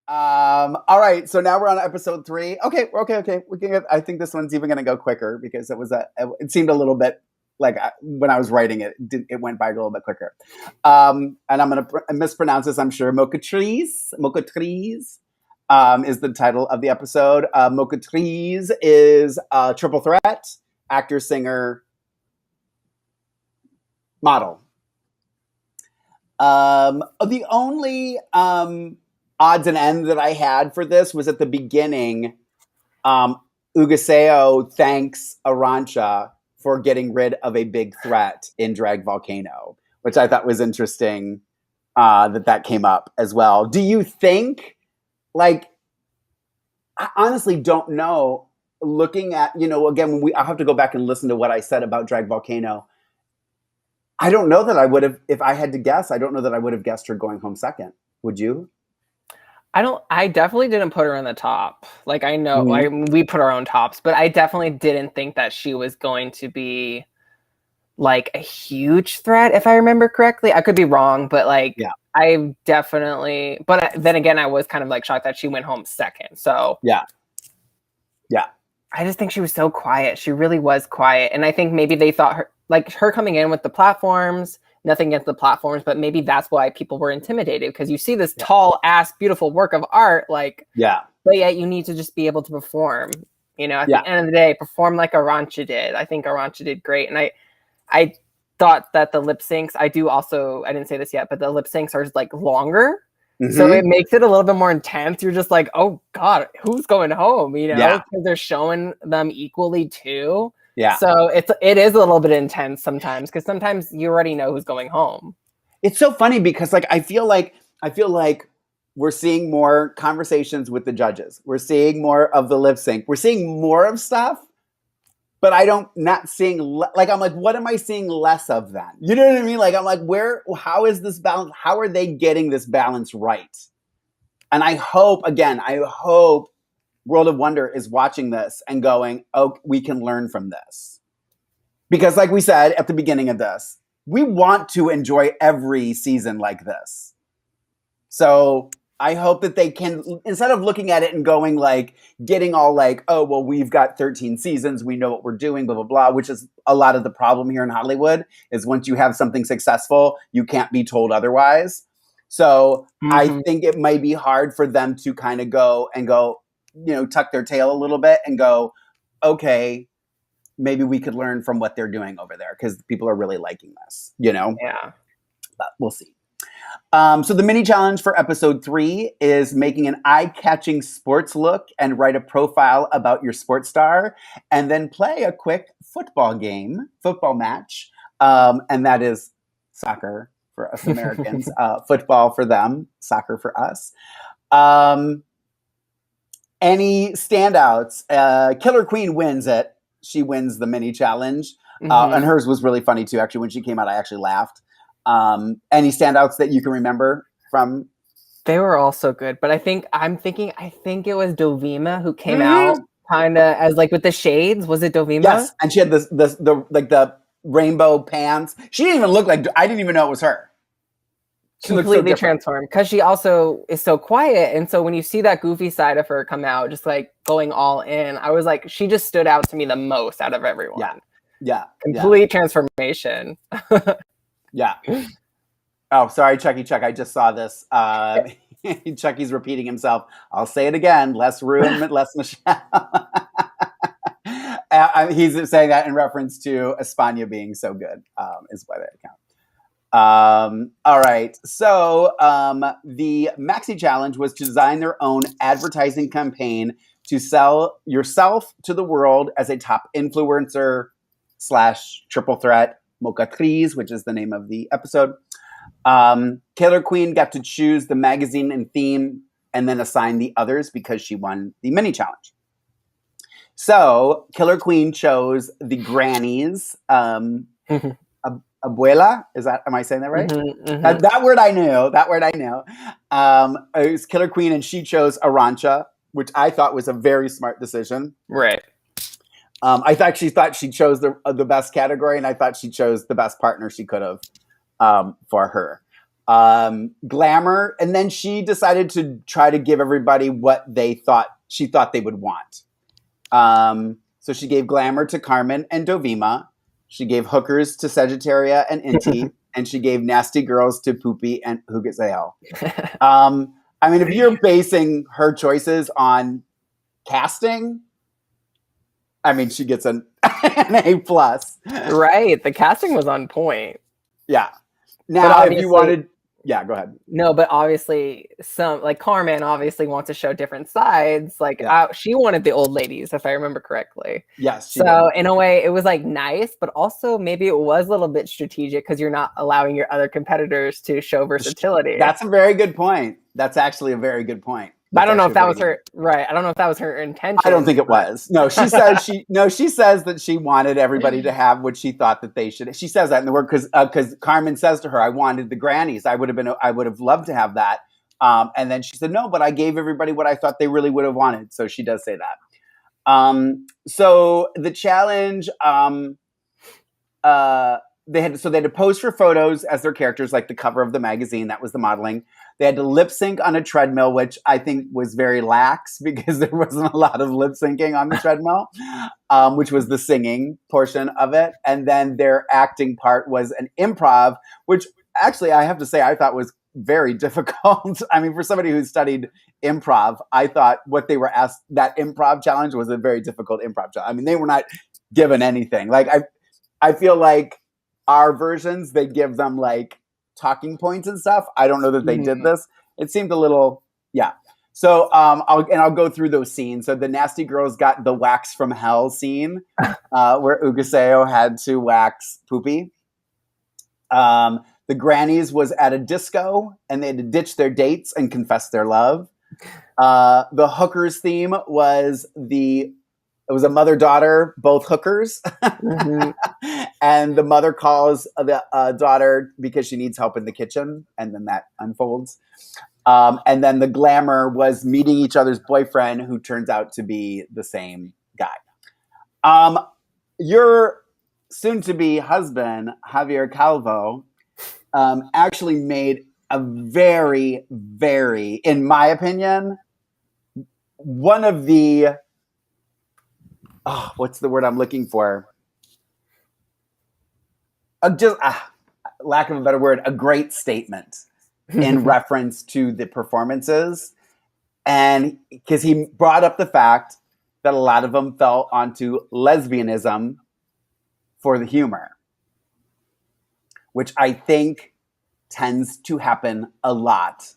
All right, so now we're on episode 3. Okay, okay. We can I think this one's even going to go quicker because it seemed a little bit like when I was writing it went by a little bit quicker. And I'm going to mispronounce this, I'm sure. MOCATRIZ is the title of the episode. MOCATRIZ is a triple threat: actor, singer, model. The only odds and ends that I had for this was at the beginning. Ugaseo thanks Arantxa for getting rid of a big threat in Drag Volcano, which I thought was interesting that came up as well. Do you think, like, I honestly don't know, looking at, again, I'll have to go back and listen to what I said about Drag Volcano. I don't know that I would have, if I had to guess, I don't know that I would have guessed her going home second. Would you? I definitely didn't put her in the top. Like, I know, we put our own tops, but I definitely didn't think that she was going to be, like, a huge threat, if I remember correctly. I could be wrong, but, like, yeah. I definitely, but then again, I was kind of, like, shocked that she went home second, so. Yeah. I just think she was so quiet. She really was quiet, and I think maybe they thought her coming in with the platforms, nothing against the platforms, but maybe that's why people were intimidated, because you see this tall ass, beautiful work of art, like, but yet you need to just be able to perform, at the end of the day, perform like Arantxa did. I think Arantxa did great. And I thought that the lip syncs, I didn't say this yet, but the lip syncs are like longer. Mm-hmm. So it makes it a little bit more intense. You're just like, oh God, who's going home? Because they're showing them equally too. Yeah. So it is a little bit intense sometimes, because sometimes you already know who's going home. It's so funny because, like, I feel like we're seeing more conversations with the judges. We're seeing more of the lip sync. We're seeing more of stuff, but not seeing I'm like, what am I seeing less of then? You know what I mean? Like, I'm like, how is this balance? How are they getting this balance right? And I hope World of Wonder is watching this and going, oh, we can learn from this. Because like we said at the beginning of this, we want to enjoy every season like this. So I hope that they can, instead of looking at it and going like, getting all like, oh, well, we've got 13 seasons, we know what we're doing, blah, blah, blah, which is a lot of the problem here in Hollywood, is once you have something successful, you can't be told otherwise. So I think it might be hard for them to kind of go, tuck their tail a little bit and go, okay, maybe we could learn from what they're doing over there, because people are really liking this, Yeah. But we'll see. So the mini challenge for episode 3 is making an eye-catching sports look and write a profile about your sports star, and then play a quick football match. And that is soccer for us Americans, football for them, soccer for us. Any standouts? Killer Queen wins it. She wins the mini challenge. And hers was really funny too. Actually, when she came out, I actually laughed. Any standouts that you can remember from? They were all so good, but I think it was Dovima who came out kind of as like with the shades. Was it Dovima? Yes, and she had the rainbow pants. She didn't even look like, I didn't even know it was her. She completely transformed, because she also is so quiet, and so when you see that goofy side of her come out, just like going all in, I was like, she just stood out to me the most out of everyone. Yeah. Complete transformation. Yeah. Oh, sorry, Chucky. I just saw this. Chucky's repeating himself. I'll say it again. Less room, less Michelle. He's saying that in reference to España being so good, is by that account. All right. So the Maxi Challenge was to design their own advertising campaign to sell yourself to the world as a top influencer / triple threat. MOCATRIZ, which is the name of the episode. Killer Queen got to choose the magazine and theme and then assign the others because she won the mini challenge. So Killer Queen chose the grannies. Abuela, am I saying that right? That word I knew. It was Killer Queen, and she chose Arantxa, which I thought was a very smart decision. Right. I thought she chose the best category, and I thought she chose the best partner she could have for her. glamour, and then she decided to try to give everybody what she thought they would want. So she gave glamour to Carmen and Dovima. She gave hookers to Sagittaria and Inti, and she gave nasty girls to Poopy and Hugaseo. I mean, if you're basing her choices on casting, I mean, she gets an A+. Right. The casting was on point. Yeah. Now, if you wanted... Yeah, go ahead. No, but obviously Carmen obviously wants to show different sides. She wanted the old ladies, if I remember correctly. Yes. So in a way, it was nice, but also maybe it was a little bit strategic because you're not allowing your other competitors to show versatility. That's a very good point. That's actually a very good point. But I don't know if that was her right. I don't know if that was her intention. I don't think it was. No, she says she says that she wanted everybody to have what she thought that they should. She says that in the word because Carmen says to her, "I wanted the grannies. I would have loved to have that." And then she said, "No, but I gave everybody what I thought they really would have wanted." So she does say that. So the challenge, they had to pose for photos as their characters, like the cover of the magazine. That was the modeling. They had to lip sync on a treadmill, which I think was very lax because there wasn't a lot of lip syncing on the treadmill, which was the singing portion of it. And then their acting part was an improv, which actually I have to say I thought was very difficult. I mean, for somebody who studied improv, I thought what they were asked, that improv challenge was a very difficult improv challenge. I mean, they were not given anything. I feel like our versions, they give them talking points and stuff. I don't know that they did this. It seemed a little, yeah. So I'll go through those scenes. So the nasty girls got the wax from hell scene where Hugaseo had to wax Poopy. The grannies was at a disco and they had to ditch their dates and confess their love. The hookers theme was it was a mother-daughter, both hookers. And the mother calls the daughter because she needs help in the kitchen. And then that unfolds. And then the glamour was meeting each other's boyfriend, who turns out to be the same guy. Your soon-to-be husband, Javier Calvo, actually made a very, very, in my opinion, one of the... what's the word I'm looking for? Lack of a better word, a great statement in reference to the performances. And because he brought up the fact that a lot of them fell onto lesbianism for the humor, which I think tends to happen a lot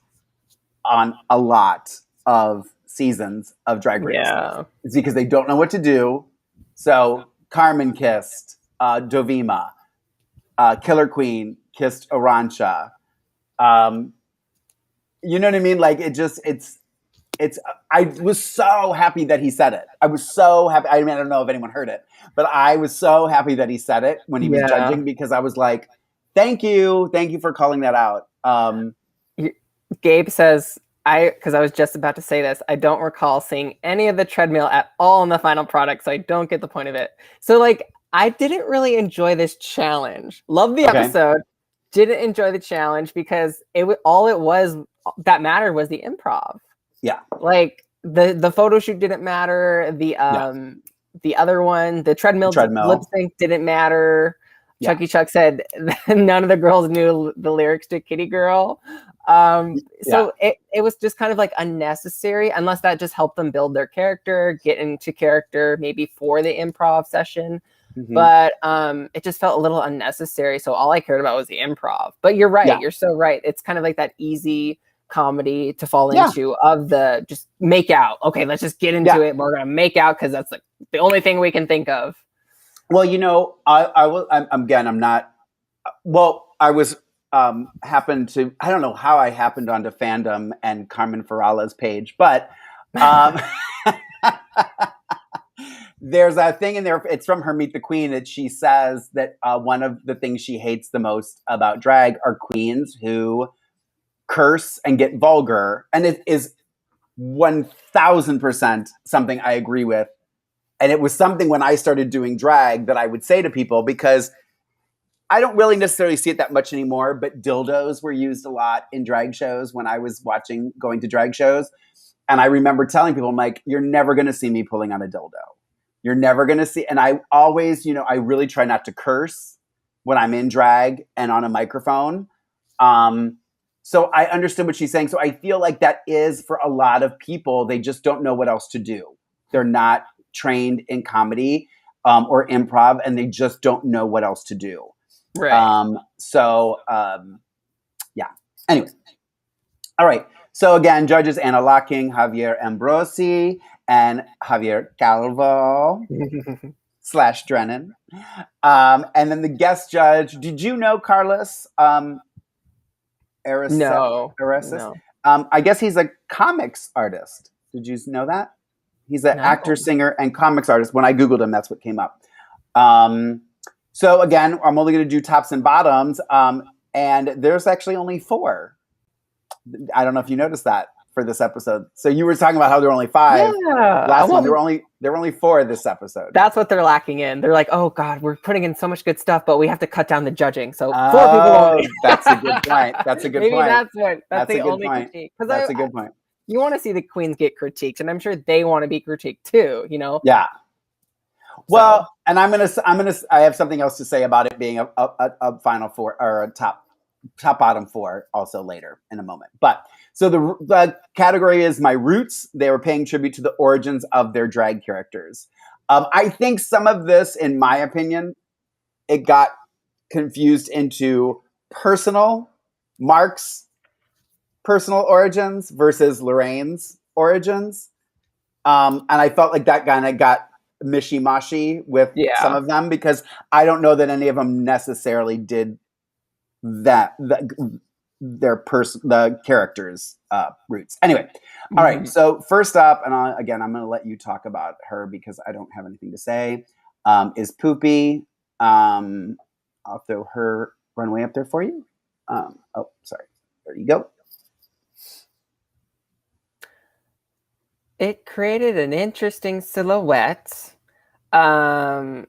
on a lot of seasons of Drag Race. Yeah. It's because they don't know what to do. So Carmen kissed Dovima. Killer Queen kissed Arancha. You know what I mean? I was so happy that he said it. I was so happy. I mean, I don't know if anyone heard it, but I was so happy that he said it when he was judging, because I was like, thank you for calling that out. Gabe says, because I was just about to say this, I don't recall seeing any of the treadmill at all in the final product, so I don't get the point of it. So I didn't really enjoy this challenge. Love the episode. Didn't enjoy the challenge because all it was that mattered was the improv. Yeah. The photo shoot didn't matter. The other one, the treadmill lip sync didn't matter. Yeah. Chucky Chuck said none of the girls knew the lyrics to Kitty Girl. So it was just kind of unnecessary, unless that just helped them build their character, get into character maybe for the improv session. Mm-hmm. But it just felt a little unnecessary. So all I cared about was the improv. But you're right. Yeah. You're so right. It's kind of like that easy comedy to fall into of the just make out. Okay, let's just get into it. We're going to make out because that's the only thing we can think of. Well, I was happened to, I don't know how I happened onto Fandom and Carmen Farala's page, but there's a thing in there. It's from her Meet the Queen that she says that one of the things she hates the most about drag are queens who curse and get vulgar. And it is 1000% something I agree with. And it was something when I started doing drag that I would say to people, because I don't really necessarily see it that much anymore, but dildos were used a lot in drag shows when I was going to drag shows. And I remember telling people, I'm like, you're never going to see me pulling on a dildo. You're never going to see. And I always, I really try not to curse when I'm in drag and on a microphone. So I understood what she's saying. So I feel like that is for a lot of people, they just don't know what else to do. They're not trained in comedy or improv, and they just don't know what else to do. Right. Yeah. Anyway. All right. So again, judges Anna Locking, Javier Ambrosi, and Javier Calvo / Drennan. And then the guest judge, did you know Carlos Arasis? No. I guess he's a comics artist. Did you know that? He's an actor, singer, and comics artist. When I Googled him, that's what came up. So again, I'm only going to do tops and bottoms. And there's actually only 4. I don't know if you noticed that for this episode. So you were talking about how there were only 5. Yeah. Last one, there were only 4 this episode. That's what they're lacking in. They're like, oh God, we're putting in so much good stuff, but we have to cut down the judging. So 4 people only. That's a good point. That's a good Maybe point. That's the only critique. That's a good point. You want to see the queens get critiqued, and I'm sure they want to be critiqued too, Yeah. Well, and I have something else to say about it being a final 4 or a top bottom 4 also later in a moment. But so the category is My Roots. They were paying tribute to the origins of their drag characters. I think some of this, in my opinion, it got confused into Mark's personal origins versus Lorraine's origins. And I felt like that kind of got mishy-mashy with some of them, because I don't know that any of them necessarily did that, the characters' roots. Anyway, all right. So first up, and I'm going to let you talk about her because I don't have anything to say, is Poopy. I'll throw her runway up there for you. Sorry. There you go. It created an interesting silhouette. I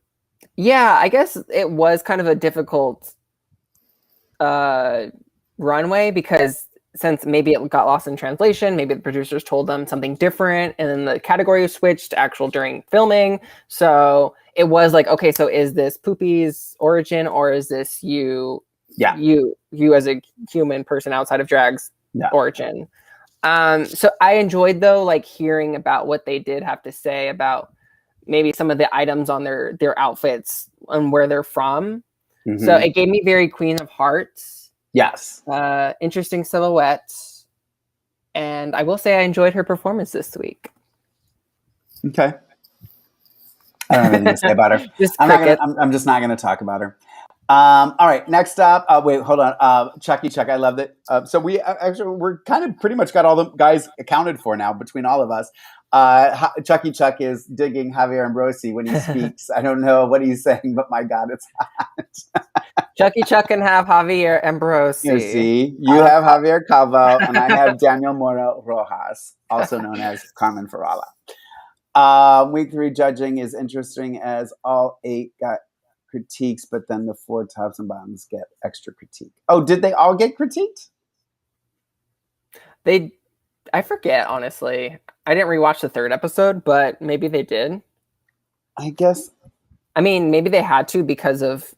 guess it was kind of a difficult runway, because since maybe it got lost in translation, maybe the producers told them something different, and then the category switched during filming. So it was like, okay, so is this Poopy's origin, or is this you as a human person outside of drag's origin? So I enjoyed, though, like hearing about what they did have to say about maybe some of the items on their outfits and where they're from. Mm-hmm. So it gave me very Queen of Hearts. Yes. Interesting silhouettes. And I will say I enjoyed her performance this week. Okay. I don't have anything to say about her. I'm just not going to talk about her. All right, next up. Wait, hold on. Chucky Chuck, I loved it. So we're kind of pretty much got all the guys accounted for now between all of us. Chucky Chuck is digging Javier Ambrosi when he speaks. I don't know what he's saying, but my God, it's hot. Chucky Chuck can have Javier Ambrosi. You see, you have Javier Calvo, and I have Daniel Moro Rojas, also known as Carmen Farala. Week 3 judging is interesting as all 8 got critiques, but then the 4 tops and bottoms get extra critique. Oh, did they all get critiqued? I forget, honestly. I didn't rewatch the 3rd episode, but maybe they did. I guess. I mean, maybe they had to because of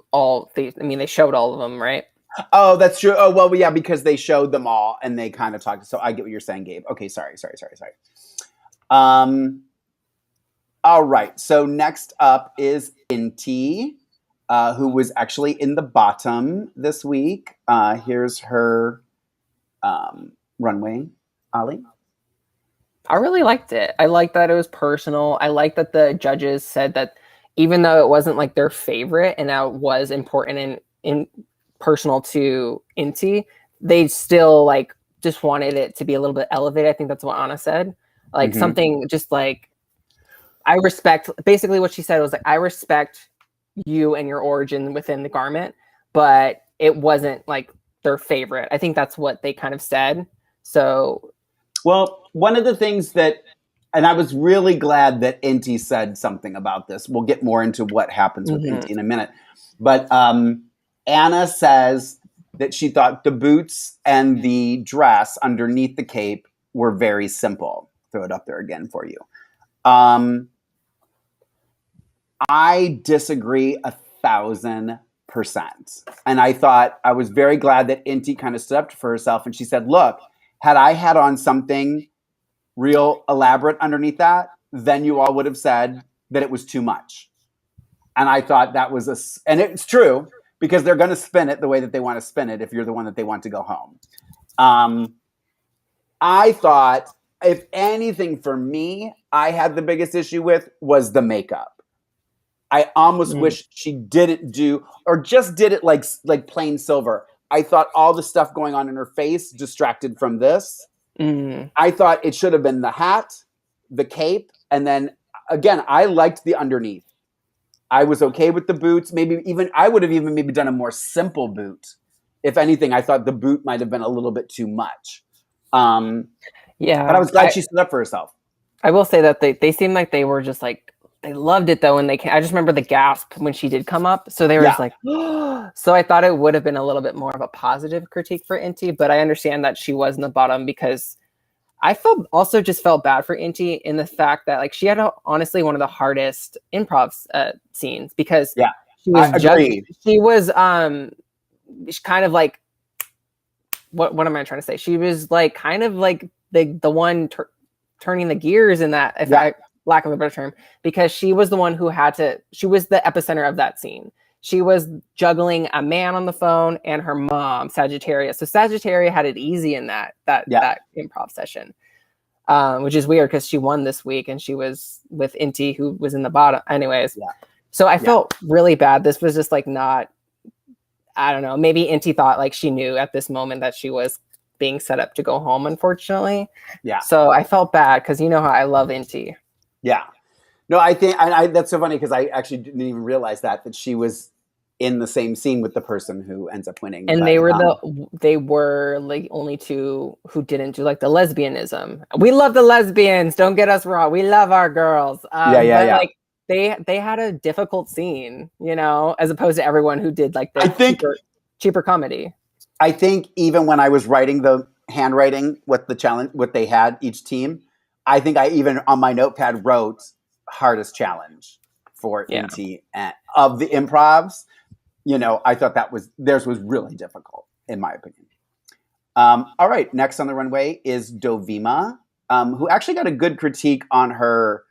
they showed all of them, right? Oh, that's true. Oh, well, yeah, because they showed them all and they kind of talked. So I get what you're saying, Gabe. Okay, sorry. All right. So next up is Inti, who was actually in the bottom this week. Here's her runway. Ollie? I really liked it. I liked that it was personal. I liked that the judges said that even though it wasn't like their favorite and that was important and personal to Inti, they still like just wanted it to be a little bit elevated. I think that's what Anna said. Like something just like, I respect, basically what she said was like, I respect you and your origin within the garment, but it wasn't like their favorite. I think that's what they kind of said. So, well, one of the things that, and I was really glad that Inti said something about this. We'll get more into what happens with Inti in a minute. But Anna says that she thought the boots and the dress underneath the cape were very simple. Throw it up there again for you. I disagree 1,000%. And I was very glad that Inti kind of stood up for herself and she said, look, had I had on something real elaborate underneath that, then you all would have said that it was too much. And I thought that was and it's true because they're going to spin it the way that they want to spin it if you're the one that they want to go home. I thought, if anything for me, I had the biggest issue with was the makeup. I almost wish she didn't do, or just did it like plain silver. I thought all the stuff going on in her face distracted from this. I thought it should have been the hat, the cape, and then again, I liked the underneath. I was okay with the boots. I would have even maybe done a more simple boot. If anything, I thought the boot might have been a little bit too much. Yeah, but I was glad she stood up for herself. I will say that they seemed like they were just like, they loved it though. And I just remember the gasp when she did come up. So they were just like, oh. So I thought it would have been a little bit more of a positive critique for Inti, but I understand that she was in the bottom because I felt bad for Inti in the fact that like she had honestly one of the hardest improv scenes because she was kind of like, what am I trying to say? She was like kind of like the one turning the gears in that, lack of a better term, because she was the one who she was the epicenter of that scene. She was juggling a man on the phone and her mom, Sagittaria. So Sagittaria had it easy in that improv session, which is weird because she won this week and she was with Inti, who was in the bottom. Anyways, so I felt really bad. This was just like not, I don't know, maybe Inti thought like she knew at this moment that she was being set up to go home, unfortunately. Yeah. So I felt bad because you know how I love Inti. Yeah. No, I think that's so funny because I actually didn't even realize that she was in the same scene with the person who ends up winning. And they were like only two who didn't do like the lesbianism. We love the lesbians. Don't get us wrong. We love our girls. Like they had a difficult scene, you know, as opposed to everyone who did like the cheaper comedy. I think even when I was writing the handwriting, what they had each team, I think I even on my notepad wrote hardest challenge for Inti and of the improvs. You know, I thought theirs was really difficult in my opinion. All right, next on the runway is Dovima, who actually got a good critique on her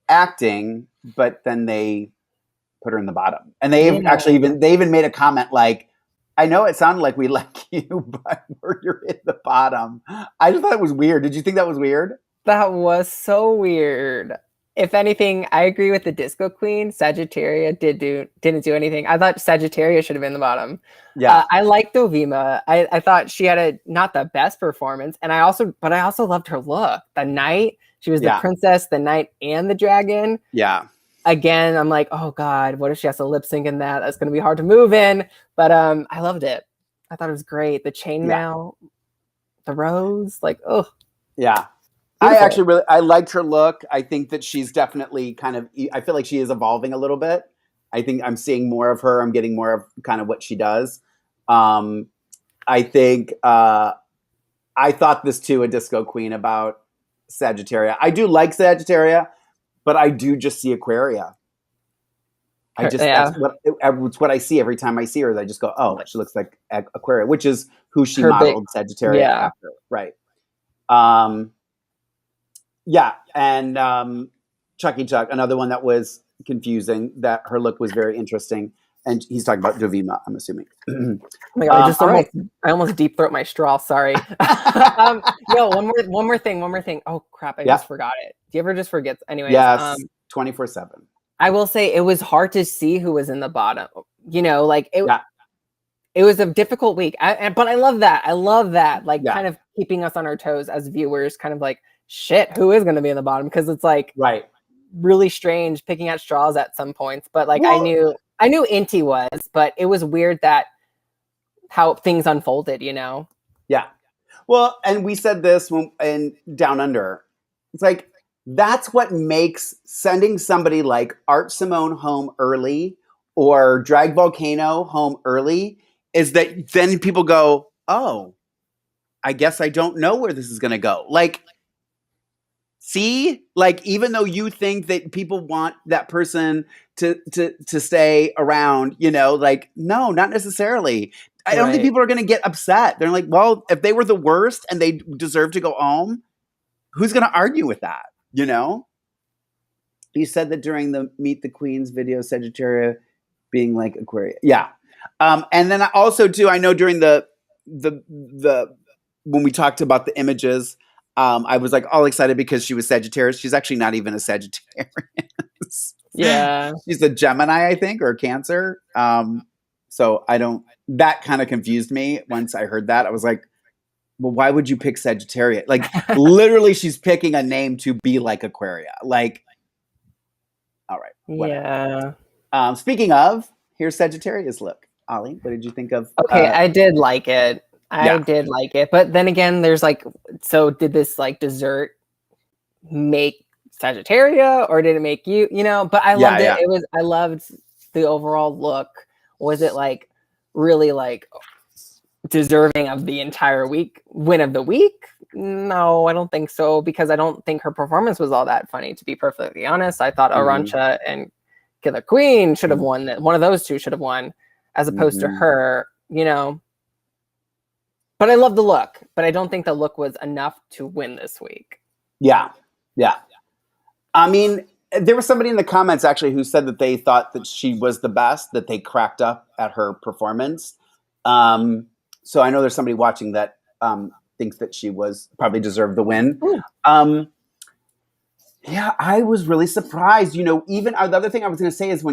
acting, but then they put her in the bottom, and they even made a comment like, I know it sounded like we like you, but you're in the bottom. I just thought it was weird. Did you think that was weird? That was so weird. If anything, I agree with the Disco Queen. Sagittaria didn't do anything. I thought Sagittaria should have been the bottom. Yeah, I liked Dovima. I thought she had not the best performance, and I also loved her look. The knight, she was the princess, the knight, and the dragon. Yeah. Again, I'm like, oh God, what if she has to lip sync in that? That's going to be hard to move in. But I loved it. I thought it was great. The chainmail, the rose, like, oh. Yeah. Beautiful. I liked her look. I think that she's definitely I feel like she is evolving a little bit. I think I'm seeing more of her. I'm getting more of kind of what she does. I think I thought this too, a Disco Queen about Sagittaria. I do like Sagittaria, but I do just see Aquaria. That's what I see every time I see her. I just go, oh, she looks like Aquaria, which is who she modeled Sagittaria after. Right. And Chucky Chuck, another one that was confusing, that her look was very interesting. And he's talking about Dovima, I'm assuming. Oh my God, I almost deep throat my straw. Sorry. One more thing. Oh crap, I just forgot it. Do you ever just forget? Anyways, yes, 24/7. I will say it was hard to see who was in the bottom. You know, like it was a difficult week. But I love that. Kind of keeping us on our toes as viewers, kind of like, shit, who is going to be in the bottom? Because it's like really strange picking at straws at some points. But like I knew Inti was, but it was weird that how things unfolded, you know? Yeah. Well, and we said this in Down Under. It's like, that's what makes sending somebody like Art Simone home early or Drag Volcano home early is that then people go, oh, I guess I don't know where this is going to go. Like, see, like, even though you think that people want that person to stay around, you know, like, no, not necessarily. I don't think people are going to get upset. They're like, well, if they were the worst and they deserve to go home, who's going to argue with that? You know? You said that during the Meet the Queens video, Sagittarius being like Aquarius. Yeah. And then also too, I know during the when we talked about the images, I was like all excited because she was Sagittarius. She's actually not even a Sagittarius. Yeah. She's a Gemini, I think, or a Cancer. So that kind of confused me once I heard that. I was like, well, why would you pick Sagittarius? Like, literally, she's picking a name to be like Aquaria. Like, all right. Whatever. Yeah. Speaking of, here's Sagittarius look. Ollie, what did you think of? Okay, I did like it. I did like it. But then again, there's like, so did this like dessert make Sagittaria or did it make you, you know? But I loved it. I loved the overall look. Was it like really like deserving of the entire win of the week? No, I don't think so, because I don't think her performance was all that funny, to be perfectly honest. I thought Arantxa and Killer Queen should have won. One of those two should have won, as opposed to her, you know. But I love the look, but I don't think the look was enough to win this week. Yeah. I mean, there was somebody in the comments actually who said that they thought that she was the best, that they cracked up at her performance. So I know there's somebody watching that thinks that she was probably deserved the win. Yeah, I was really surprised. You know, even the other thing I was going to say is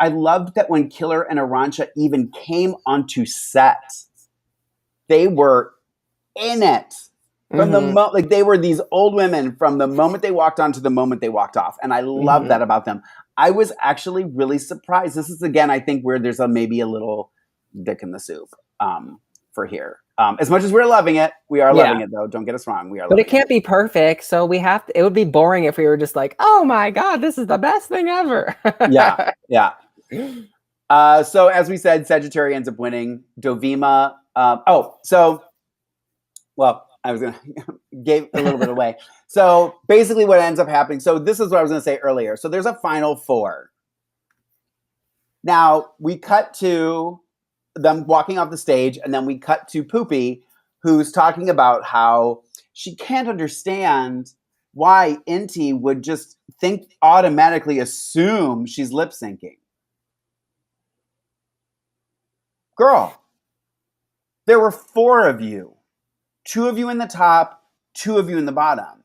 I loved that when Killer and Arantxa even came onto set, they were in it from the moment. Like, they were these old women from the moment they walked on to the moment they walked off, and I love that about them. I was actually really surprised. This is again, I think, where there's maybe a little dick in the soup for here. As much as we're loving it, we are loving it, though. Don't get us wrong. We are, but it can't be perfect. So we have to. It would be boring if we were just like, "Oh my god, this is the best thing ever." Yeah. So as we said, Sagittarius ends up winning. Dovima. I was gonna gave a little bit away. So basically, what ends up happening. So this is what I was gonna say earlier. So there's a final four. Now we cut to them walking off the stage, and then we cut to Poopy, who's talking about how she can't understand why Inti would just automatically assume she's lip syncing. Girl, there were 4 of you. 2 of you in the top, 2 of you in the bottom.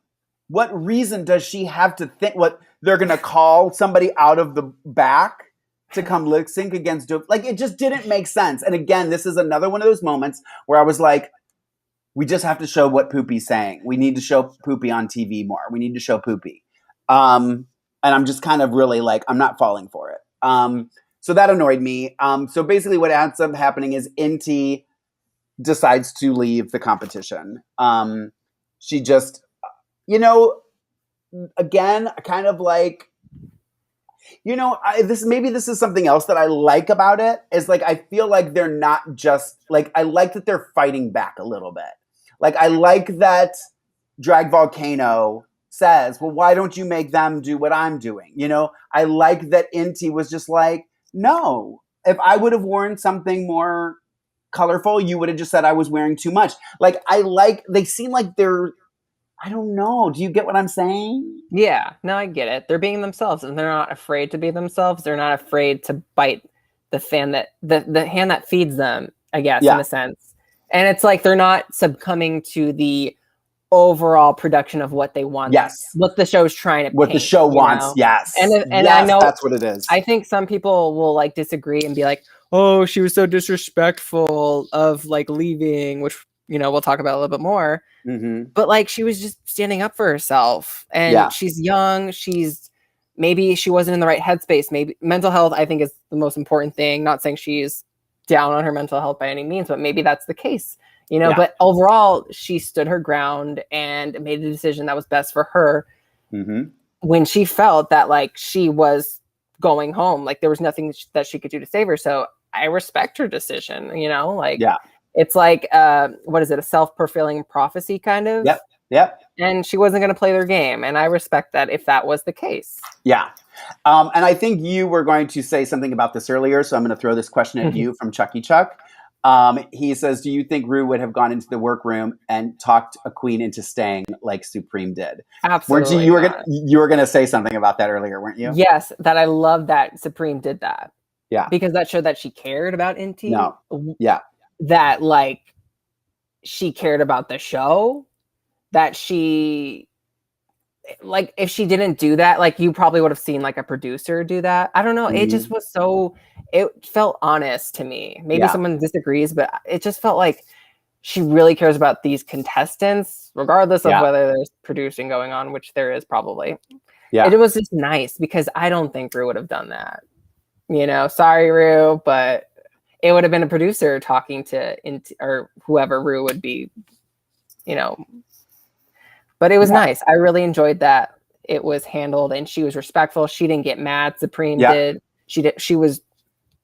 What reason does she have to think what they're going to call somebody out of the back to come lip sync against like, it just didn't make sense. And again, this is another one of those moments where I was like, we just have to show what Poopy's saying. We need to show Poopy on TV more. We need to show Poopy. And I'm just kind of really like, I'm not falling for it. So that annoyed me. So basically what ends up happening is Inti decides to leave the competition. She just, again, kind of like, this is something else that I like about it, is like, I feel like they're not just like, I like that they're fighting back a little bit. Like, I like that Drag Volcano says, well, why don't you make them do what I'm doing? I like that Inti was just like, no, if I would have worn something more colorful, you would have just said I was wearing too much. Like, they seem like they're, I don't know. Do you get what I'm saying? Yeah, no, I get it. They're being themselves, and they're not afraid to be themselves. They're not afraid to bite the hand that feeds them, I guess, in a sense. And it's like they're not succumbing to the overall production of what they want. Yes. What the show's trying to what the show wants. Know? Yes. And yes, I know that's what it is. I think some people will like disagree and be like, oh, she was so disrespectful of like leaving, which, we'll talk about a little bit more. But like, she was just standing up for herself, and she's young. Maybe she wasn't in the right headspace. Maybe mental health, I think, is the most important thing. Not saying she's down on her mental health by any means, but maybe that's the case, but overall she stood her ground and made a decision that was best for her when she felt that like she was going home. Like there was nothing that she could do to save her. So I respect her decision, you know, like it's like, what is it? A self-fulfilling prophecy kind of. Yep. And she wasn't going to play their game. And I respect that if that was the case. Yeah. And I think you were going to say something about this earlier. So I'm going to throw this question at you from Chucky Chuck. He says, do you think Rue would have gone into the workroom and talked a queen into staying like Supremme did? Absolutely. You were gonna say something about that earlier, weren't you? Yes, that I love that Supremme did that. Yeah. Because that showed that she cared about Inti. No. Yeah. That like she cared about the show. That she like if she didn't do that, like you probably would have seen like a producer do that. I don't know. It just was it felt honest to me. Maybe someone disagrees, but it just felt like she really cares about these contestants, regardless of whether there's producing going on, which there is probably. Yeah. It was just nice because I don't think Rue would have done that. You know, sorry, Rue, but it would have been a producer talking to or whoever Rue would be, you know. But it was nice. I really enjoyed that it was handled and she was respectful. She didn't get mad. Supremme did. She was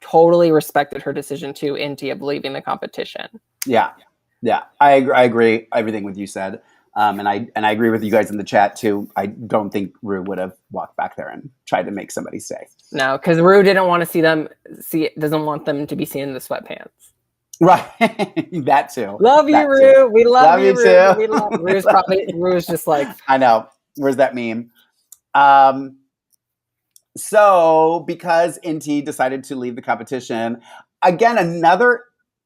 totally respected her decision to Inti of leaving the competition. Yeah. I agree everything with you said. And I agree with you guys in the chat too. I don't think Rue would have walked back there and tried to make somebody stay. No, because Rue didn't want to doesn't want them to be seen in the sweatpants. Right. That too. Love you, Rue. We love you, Rue. Too. We love Rue's just like, I know. Where's that meme? So because Inti decided to leave the competition, again, another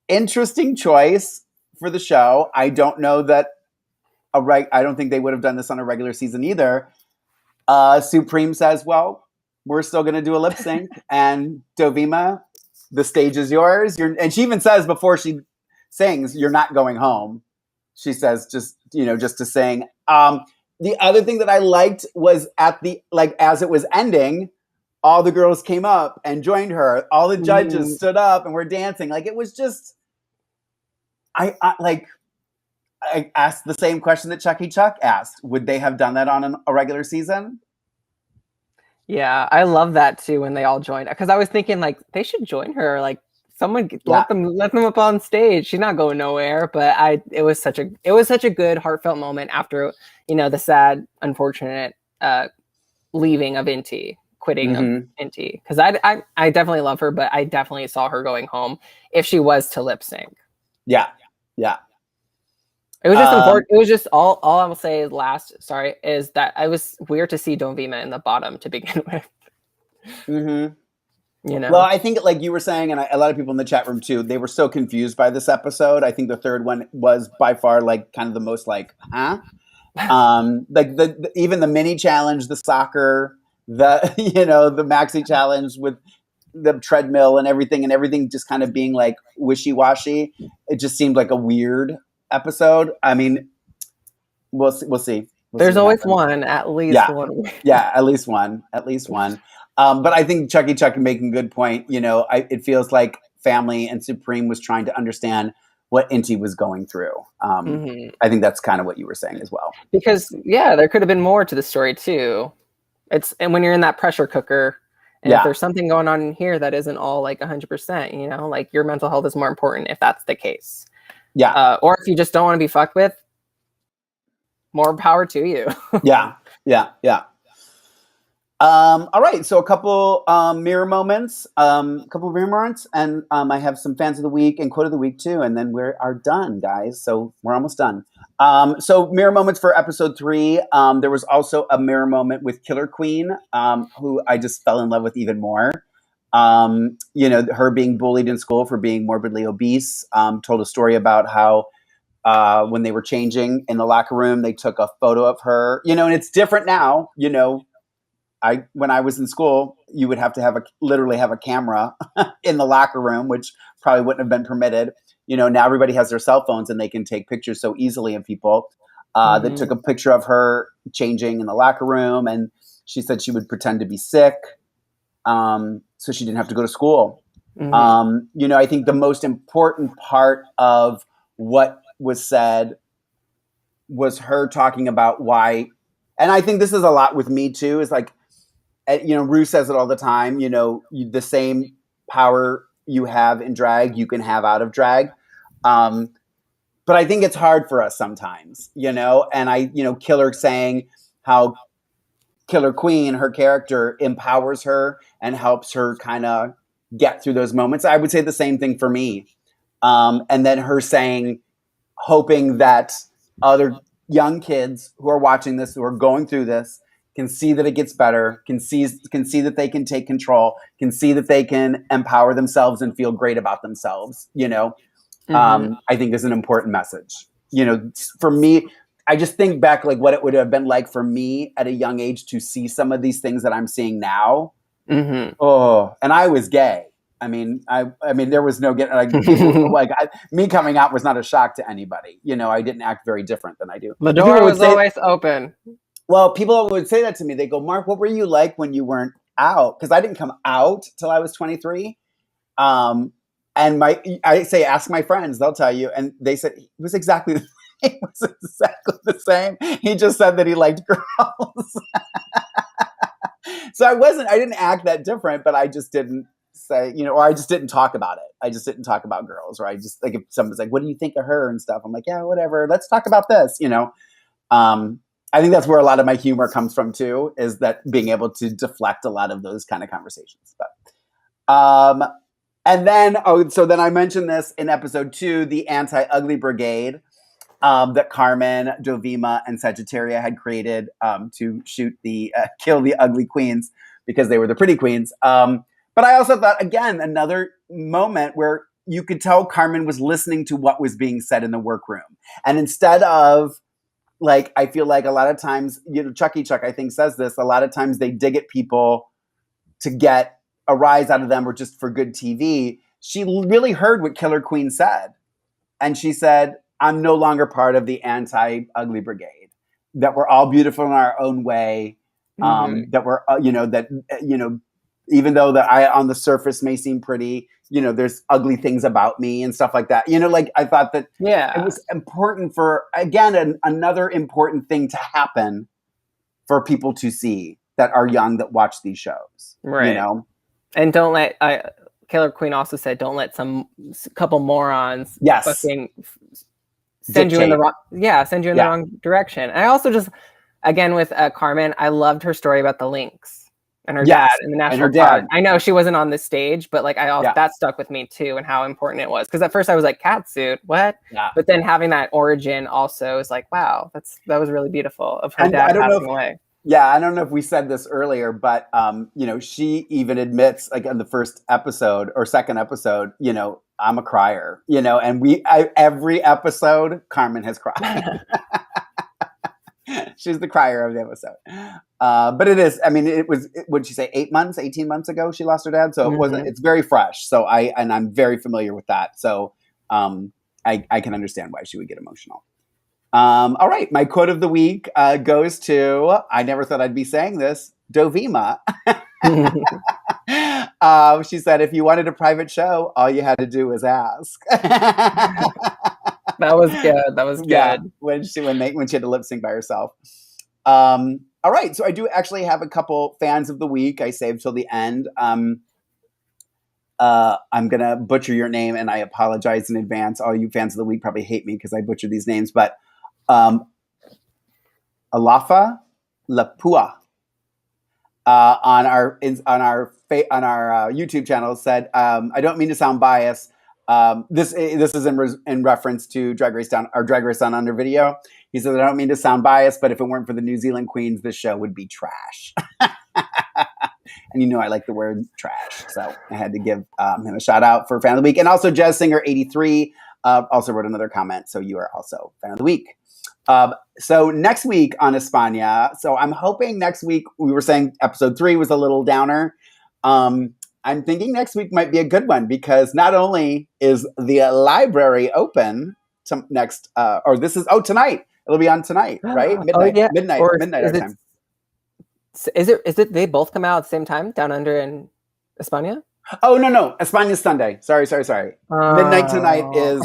interesting choice for the show. I don't know that I don't think they would have done this on a regular season either. Supremme says, well, we're still going to do a lip sync. And Dovima, the stage is yours. And she even says before she sings, you're not going home. She says, just to sing. The other thing that I liked was as it was ending, all the girls came up and joined her. All the judges stood up and were dancing. Like, it was just, I asked the same question that Chucky Chuck asked. Would they have done that on a regular season? Yeah, I love that too when they all joined. Because I was thinking like they should join her. Like someone let them up on stage. She's not going nowhere. But it was such a good heartfelt moment after the sad, unfortunate leaving of Inti, quitting of Inti. Because I definitely love her, but I definitely saw her going home if she was to lip sync. Yeah. It was just important. It was just all I will say is is that I was weird to see Dovima in the bottom to begin with. Well, I think like you were saying, and a lot of people in the chat room too, they were so confused by this episode. I think the third one was by far like kind of the most like, huh? Like even the mini challenge, the soccer, the the Maxi challenge with the treadmill and everything just kind of being like wishy-washy. It just seemed like a weird episode. I mean, we'll see. There's always one, at least one. Yeah, at least one. But I think Chucky Chuck making a good point. It feels like Family and Supremme was trying to understand what Inti was going through. I think that's kind of what you were saying as well. Because there could have been more to the story too. And when you're in that pressure cooker, and if there's something going on in here that isn't all like 100%, like your mental health is more important if that's the case. Yeah. Or if you just don't want to be fucked with, more power to you. Yeah. All right. So a couple mirror moments, and I have some fans of the week and quote of the week too, and then we are done, guys. So we're almost done. So mirror moments for episode 3. There was also a mirror moment with Killer Queen, who I just fell in love with even more. Her being bullied in school for being morbidly obese, told a story about how when they were changing in the locker room, they took a photo of her, and it's different now. When I was in school, you would have to literally have a camera in the locker room, which probably wouldn't have been permitted. Now everybody has their cell phones and they can take pictures so easily of people. That took a picture of her changing in the locker room, and she said she would pretend to be sick. So she didn't have to go to school. I think the most important part of what was said was her talking about why, and I think this is a lot with me too, is like, you know, Rue says it all the time, you know, the same power you have in drag, you can have out of drag. But I think it's hard for us sometimes, you know, and Killer saying how Killer Queen, her character, empowers her and helps her kind of get through those moments. I would say the same thing for me. And then her saying, hoping that other young kids who are watching this, who are going through this, can see that it gets better, can see that they can take control, can see that they can empower themselves and feel great about themselves, you know. I think is an important message. You know, for me, I just think back like what it would have been like for me at a young age to see some of these things that I'm seeing now. Oh, and I was gay. I mean, there was no getting like people, like me coming out was not a shock to anybody. You know, I didn't act very different than I do. The door was always open. Well, people would say that to me. They go, Mark, what were you like when you weren't out? Because I didn't come out till I was 23. And I say, ask my friends, they'll tell you. And they said it was exactly the same. He just said that he liked girls. So I didn't act that different, but I just didn't say, you know, or I just didn't talk about it. I just didn't talk about girls, or I just, like, if someone's like, what do you think of her and stuff? I'm like, yeah, whatever. Let's talk about this, you know? I think that's where a lot of my humor comes from too, is that being able to deflect a lot of those kind of conversations. But, and then, so then I mentioned this in episode 2, the Anti-Ugly Brigade, that Carmen, Dovima, and Sagittaria had created to shoot kill the ugly queens because they were the pretty queens. But I also thought, again, another moment where you could tell Carmen was listening to what was being said in the workroom. And instead of, like, I feel like a lot of times, you know, Chuck, I think, says this, a lot of times they dig at people to get a rise out of them or just for good TV. She really heard what Killer Queen said. And she said, I'm no longer part of the Anti-Ugly Brigade, that we're all beautiful in our own way. That we're, even though that I on the surface may seem pretty, you know, there's ugly things about me and stuff like that. You know, like I thought that it was important for, again, another important thing to happen for people to see that are young, that watch these shows, right? You know, and don't let Killer Queen also said, don't let couple morons fucking send you in the wrong direction. And I also just, again, with Carmen, I loved her story about the Lynx and her dad in the national park. I know she wasn't on the stage, but like that stuck with me too, and how important it was. Because at first I was like, catsuit, what? Yeah. But then having that origin also is like, wow, that was really beautiful of her dad passing away. Yeah, I don't know if we said this earlier, but you know, she even admits, like in the first episode or second episode, you know, I'm a crier, you know, and every episode, Carmen has cried. She's the crier of the episode. But it is, I mean, would she say 18 months ago she lost her dad? So it wasn't, it's very fresh. So I'm very familiar with that. So I can understand why she would get emotional. All right. My quote of the week goes to, I never thought I'd be saying this, Dovima. She said, if you wanted a private show, all you had to do was ask. That was good. Yeah, when she had to lip sync by herself. All right. So I do actually have a couple fans of the week I saved till the end. I'm going to butcher your name, and I apologize in advance. All you fans of the week probably hate me because I butcher these names, but Alafa Lapua on our YouTube channel said, I don't mean to sound biased. This is in reference to Drag Race Down Under video. He said, I don't mean to sound biased, but if it weren't for the New Zealand queens, this show would be trash. And you know I like the word trash, so I had to give him a shout out for fan of the week. And also Jazz Singer 83 also wrote another comment, so you are also fan of the week. So next week on España, so I'm hoping next week, we were saying episode 3 was a little downer. I'm thinking next week might be a good one, because not only is the library open tonight. It'll be on tonight, right? Midnight our time. Is it they both come out at the same time, Down Under and España? Oh, no. España's Sunday. Sorry. Midnight tonight is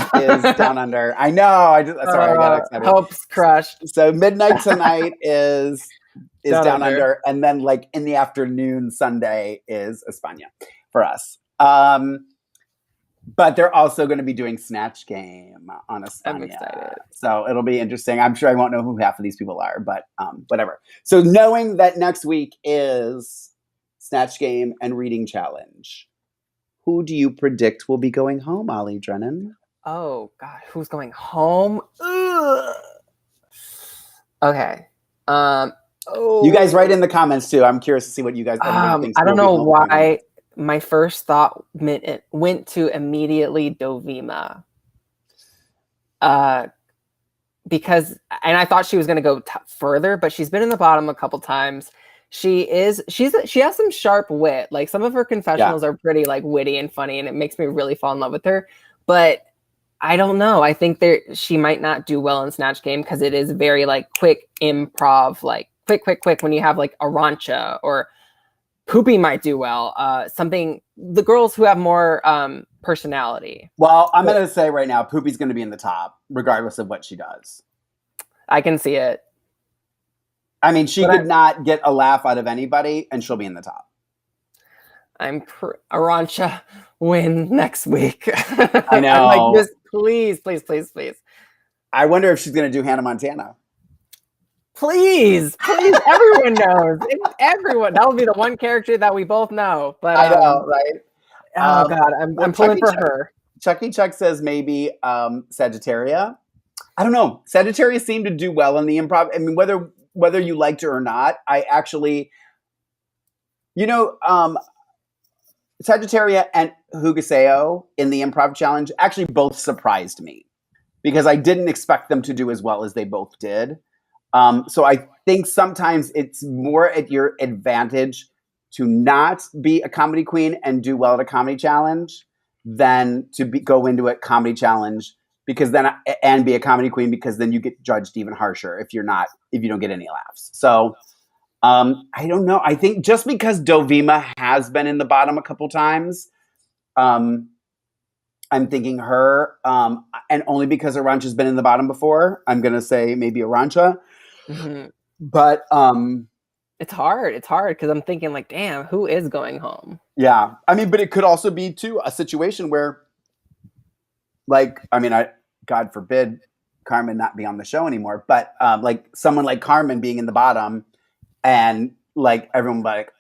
Down Under. I know. I got excited. Hopes crushed. So midnight tonight is is down under. And then like in the afternoon, Sunday is España for us. But they're also going to be doing Snatch Game on España. I'm excited. So it'll be interesting. I'm sure I won't know who half of these people are, but whatever. So knowing that next week is Snatch Game and Reading Challenge, who do you predict will be going home, Ollie Drennan? Oh, God. Who's going home? Ugh. Okay. You guys write in the comments, too. I'm curious to see what you guys think. I don't know why my first thought went to immediately Dovima. Because, and I thought she was going to go further, but she's been in the bottom a couple times. She has some sharp wit. Like some of her confessionals are pretty like witty and funny, and it makes me really fall in love with her. But I don't know. I think she might not do well in Snatch Game because it is very like quick improv, like quick. When you have like Arancha or Poopy might do well. The girls who have more personality. Well, I'm going to say right now, Poopy's going to be in the top, regardless of what she does. I can see it. I mean, she could not get a laugh out of anybody, and she'll be in the top. Arancha win next week. I know. I'm like, just please. I wonder if she's going to do Hannah Montana. Please, everyone knows. Everyone. That will be the one character that we both know. But I know, right? Oh God, I'm pulling for her. Chucky Chuck says maybe Sagittaria. I don't know. Sagittaria seemed to do well in the improv. I mean, whether you liked her or not, I actually, Sagittaria and Hugaseo in the improv challenge actually both surprised me because I didn't expect them to do as well as they both did. So I think sometimes it's more at your advantage to not be a comedy queen and do well at a comedy challenge than to go into a comedy challenge and be a comedy queen because then you get judged even harsher if you don't get any laughs. So I don't know. I think just because Dovima has been in the bottom a couple times, I'm thinking her, and only because Arancha's been in the bottom before, I'm going to say maybe Arancha. Mm-hmm. But it's hard because I'm thinking like, damn, who is going home? Yeah. I mean, but it could also be too a situation where God forbid Carmen not be on the show anymore, but like someone like Carmen being in the bottom and like everyone like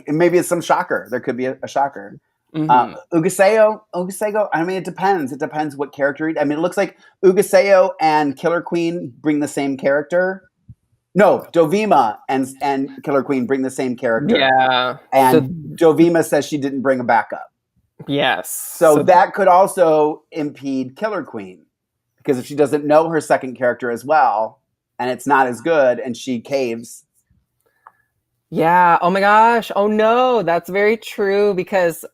maybe it's some shocker. There could be a shocker. Mm-hmm. Hugaseo, I mean, it depends. It depends what character. I mean, it looks like Hugaseo and Killer Queen bring the same character. No, Dovima and Killer Queen bring the same character. Yeah. And Dovima says she didn't bring a backup. Yes. So that could also impede Killer Queen. Because if she doesn't know her second character as well, and it's not as good, and she caves. Yeah. Oh my gosh. Oh no. That's very true. Because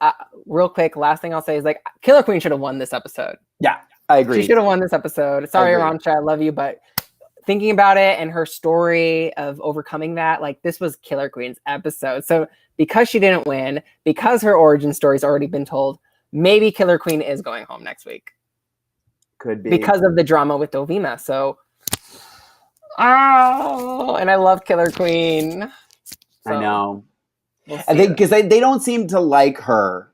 real quick, last thing I'll say is like Killer Queen should have won this episode. Yeah, I agree. She should have won this episode. Sorry, Arancha, I love you, but thinking about it and her story of overcoming that, like this was Killer Queen's episode. So because she didn't win, because her origin story's already been told, maybe Killer Queen is going home next week. Could be. Because of the drama with Dovima. So, and I love Killer Queen. So, I know. I think because they don't seem to like her.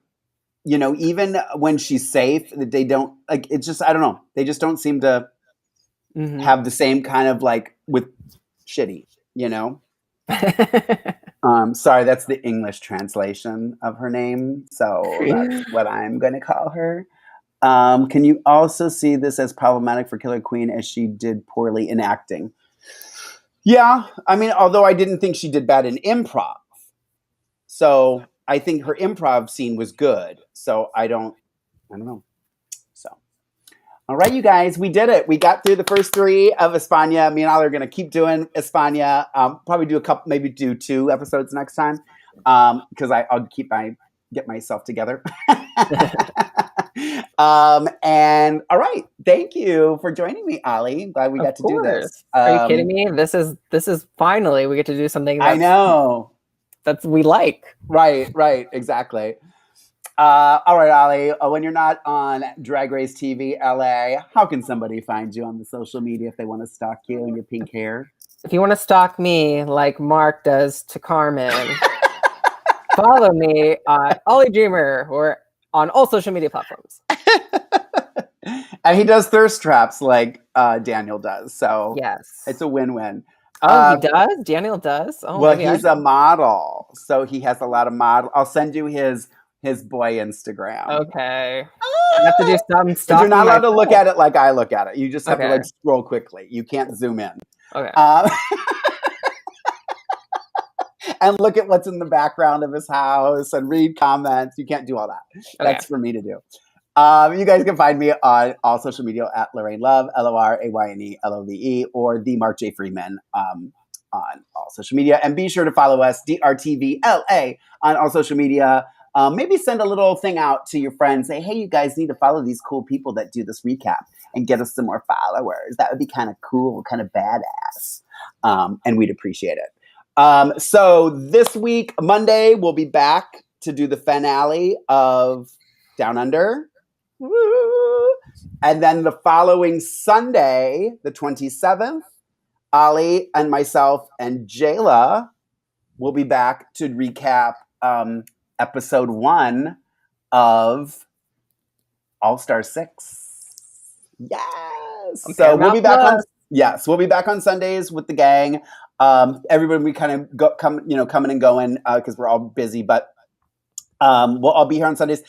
Even when she's safe, they don't like. It's just I don't know. They just don't seem to have the same kind of like with shitty. Sorry, that's the English translation of her name. So that's what I'm going to call her. Can you also see this as problematic for Killer Queen as she did poorly in acting? Yeah. I mean, although I didn't think she did bad in improv. So I think her improv scene was good. So I don't know. So, all right, you guys, we did it. We got through the first 3 of España. Me and Ollie are going to keep doing España. Probably do maybe do 2 episodes next time. Because I'll get myself together. And all right, thank you for joining me, Ollie. I'm glad we got to do this. Are you kidding me? This is finally we get to do something. I know that's we like. Right, exactly. All right, Ollie, when you're not on Drag Race TV LA, how can somebody find you on the social media if they want to stalk you and your pink hair? If you want to stalk me like Mark does to Carmen, follow me at Ollie Dreamer or on all social media platforms. And he does thirst traps like Daniel does. So yes, it's a win-win. Oh, he does? Daniel does? Oh, well, he's a model. So he has a lot of model. I'll send you his boy Instagram. Okay. I have to do some stuff. But you're not allowed to look at it like I look at it. You just have to like scroll quickly. You can't zoom in. Okay. And look at what's in the background of his house and read comments. You can't do all that. Okay. That's for me to do. You guys can find me on all social media at Lorayne Love, LORAYNE LOVE, or the Mark J Freeman on all social media. And be sure to follow us, DRTVLA, on all social media. Maybe send a little thing out to your friends. Say, hey, you guys need to follow these cool people that do this recap and get us some more followers. That would be kind of cool, kind of badass. And we'd appreciate it. So this week, Monday, we'll be back to do the finale of Down Under. Woo! And then the following Sunday, the 27th, Ollie and myself and Jayla will be back to recap episode 1 of All-Star 6. Yes. So we'll be back on. Yes, we'll be back on Sundays with the gang. Everybody, we kind of coming and going because we're all busy, but we'll all be here on Sundays.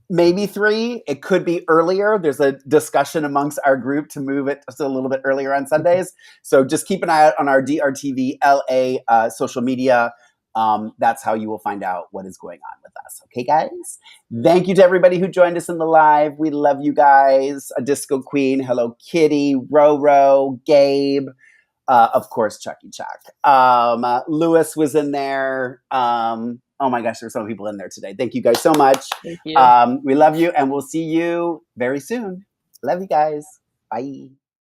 Maybe 3. It could be earlier. There's a discussion amongst our group to move it just a little bit earlier on Sundays. So just keep an eye out on our DRTV LA social media. That's how you will find out what is going on with us. Okay, guys? Thank you to everybody who joined us in the live. We love you guys. A Disco Queen, Hello Kitty, Roro, Gabe, of course, Chucky Chuck. Lewis was in there. Oh my gosh, there's so many people in there today. Thank you guys so much. Thank you. We love you, and we'll see you very soon. Love you guys. Bye.